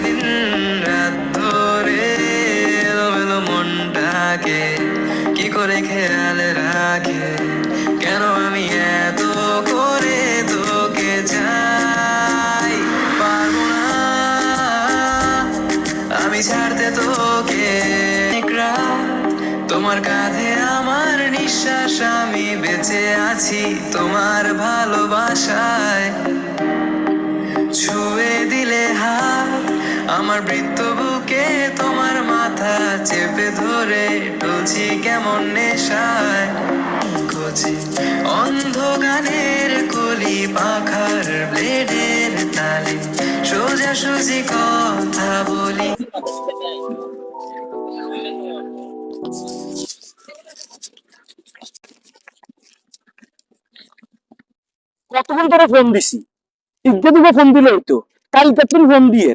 দিন রাত ধরে এলো মনটাকে কি করে খেয়াল রাখে, কেন আমি এত করে তোকে চাই, পারবো না আমি ছাড়তে তোকে। এক রাত তোমার কাঁধে আমার নিঃশ্বাস, আমি বেঁচে আছি তোমার ভালোবাসায়। ছুঁয়ে দিলে হাত আমার বৃত্ত বুকে, তোমার মাথা চেপে ধরে টলছি কেমন নেশায়। খুঁজি অন্ধ গানের কলি পাখার ব্লেডের তালে, সোজাসুজি কথা বলি। কতক্ষণ ধরে ফোন দিছি, ইজ্ঞা দিকে ফোন দিলে হইতো। কালকে তুমি ফোন দিয়ে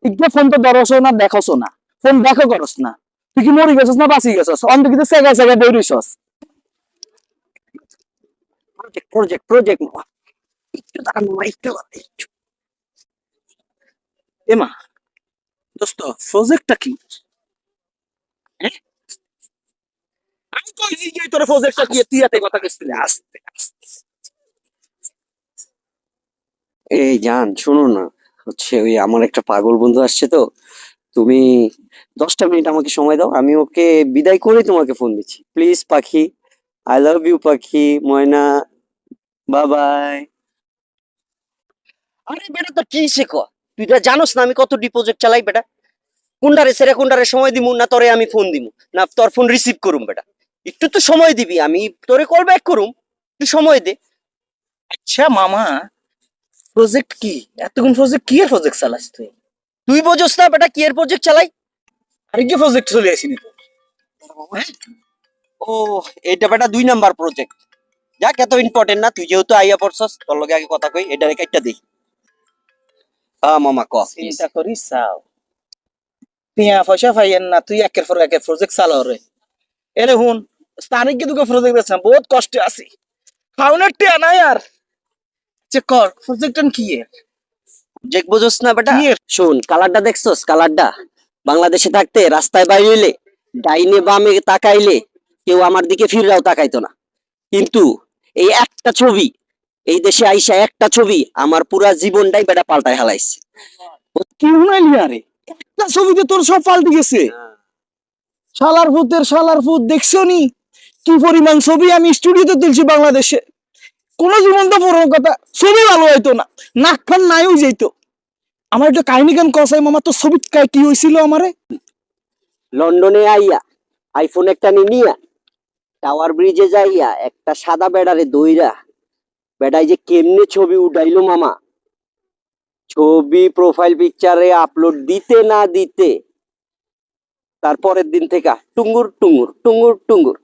ইজ্ঞা ফোন তো ধরছো না, দেখছো না, ফোন দেখো করস না। তুই কি মরি গেছস না বাঁচি গেছস? অন্ধ কিন্তু সেগায় সেগায় বই রইছস। প্রজেক্ট প্রজেক্ট প্রজেক্ট মামা, একটু দাঁড়ান মামা, একটু। এমা দোস্ত, প্রজেক্টটা কি? হ্যাঁ? আমি কইছি যে তোর প্রজেক্টটা কি, তুই এত কথা কইছিস? আস্তে আস্তে। এই জান, শোনো না, হচ্ছে ওই আমার একটা পাগল বন্ধু আসছে তো, তুমি 10টা মিনিট আমাকে সময় দাও, আমি ওকে বিদায় করে তোমাকে ফোন দিচ্ছি। প্লিজ পাখি, আই লাভ ইউ পাখি ময়না, বাই বাই। আরে বেটা, তো কি শেখো? তুই তো জানোস না আমি কত ডিপোজিট চালাই বেটা। কোনটারে সেরে কোনটারে সময় দিমু, না তোরে আমি ফোন দিমু, না তোর ফোন রিসিভ করুম বেটা। একটু তো সময় দিবি, আমি তোরে কল ব্যাক করুম, একটু সময় দে। আচ্ছা মামা, প্রজেক্ট কি? এতক্ষণ প্রজেক্ট কি এর প্রজেক্ট চালাস তুই? তুই বোঝস না বেটা কি এর প্রজেক্ট চালাই? আরে কি প্রজেক্ট চলে আসিনি তো? ও, এটা বেটা 2 নাম্বার প্রজেক্ট। যাক, এত ইম্পর্টেন্ট না, তুই যেহেতু আইয়া পড়ছস তোর লগে আগে কথা কই, এটা রেখে একটা দেই। মামা ক। চিন্তা করিস চাও, টিয়া পয়সা পাইয়েন না, তুই একের পর একের প্রজেক্ট চালাও রে। এরে হুন, স্থানিক কি তোকে প্রজেক্ট দিচ্ছিলাম, বহুত কষ্টে আছি, খাওনের টিয়া নাই আর। চেক কর প্রজেক্ট কি এর? প্রজেক্ট বোঝস না বেটা? কি এর? শোন, কালারটা দেখছস? কালারটা বাংলাদেশে থাকতে রাস্তায় বাইরে ডাইনে বামে তাকাইলে কেউ আমার দিকে ফিররাও তাকাইতো না, কিন্তু এই একটা ছবি, এই দেশে আইসা একটা ছবি আমার পুরা জীবনটাই বেটা পাল্টায় হালাইছে। কি হুনাইলি আরে, একটা ছবিতে তোর সব পাল্টে গেছে। শালার ভূত দেখছো নি কি পরিমাণ ছবি আমি স্টুডিওতে তুলছি বাংলাদেশে। কোন জীবনটা বড় কথা, ছবি ভালো হইতো না, নাক খান নাইও যেত। আমার একটা কাহিনী গান কসাই মামা, তো ছবি কি হয়েছিল আমারে? লন্ডনে আইয়া আইফোন একটা নিয়া টাওয়ার ব্রিজে যাইয়া একটা সাদা বেড়ারে দইরা বেড়াই যে কেমনে ছবি উঠাইলো মামা, ছবি প্রোফাইল পিকচারে আপলোড দিতে না দিতে তারপরের দিন থেকে টুঙ্গুর টুঙ্গুর টুঙ্গুর টুঙ্গুর,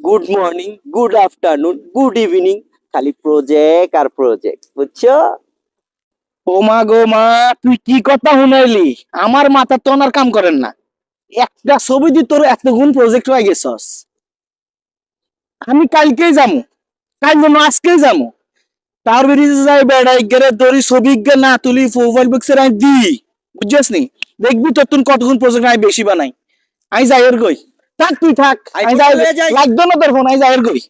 good morning, good afternoon, good evening, খালি প্রজেক্ট আর প্রজেক্ট, বুঝছো? ও মা গো মা, তুই কি কথা শুনাইলি? আমার মাথা তো আর কাম করেন না। একটা ছবি দিয়ে তোর এতগুণ প্রজেক্ট হয়ে গেছস। আমি কালকেই যাবো, কাল জন্য আজকেই যাবো। তার বেরিয়ে যাই বেড়াই গেলে দড়ি ছবি গে না তুলি প্রোফাইল পিকচার আমি দি, বুঝছিস নি? দেখবি তোর তুই কতক্ষণ প্রজেক্ট আমি বেশি বানাই। আমি যাই এর গই, থাক তুই থাক, আমি যাই, লাগতো না তোর ফোন, আমি যাই এর গই।